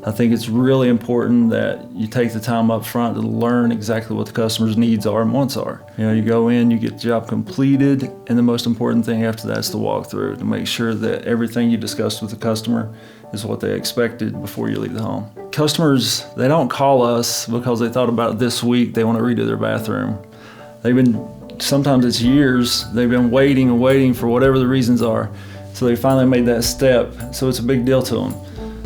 I think it's really important that you take the time up front to learn exactly what the customer's needs are and wants are. You go in, you get the job completed, and the most important thing after that is the walkthrough, to make sure that everything you discussed with the customer is what they expected before you leave the home. Customers, they don't call us because they thought about it this week, they want to redo their bathroom. Sometimes it's years, they've been waiting and waiting for whatever the reasons are. So they finally made that step, so it's a big deal to them.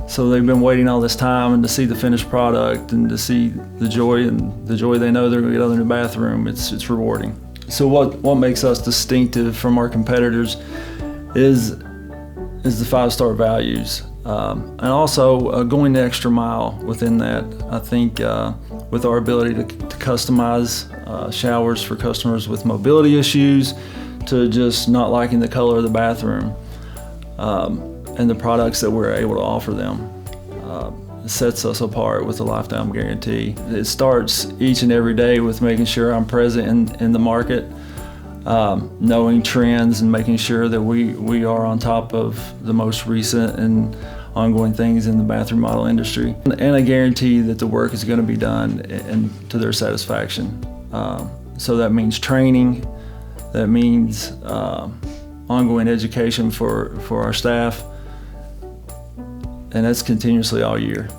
So they've been waiting all this time, and to see the finished product and to see the joy they know they're gonna get out of the bathroom, it's rewarding. So what makes us distinctive from our competitors is the 5-star values. And also going the extra mile within that. I think with our ability to customize showers for customers with mobility issues, to just not liking the color of the bathroom, and the products that we're able to offer them. It sets us apart with a lifetime guarantee. It starts each and every day with making sure I'm present in the market, knowing trends and making sure that we are on top of the most recent and ongoing things in the bathroom model industry. And I guarantee that the work is going to be done and to their satisfaction. So that means training, that means ongoing education for our staff, and that's continuously all year.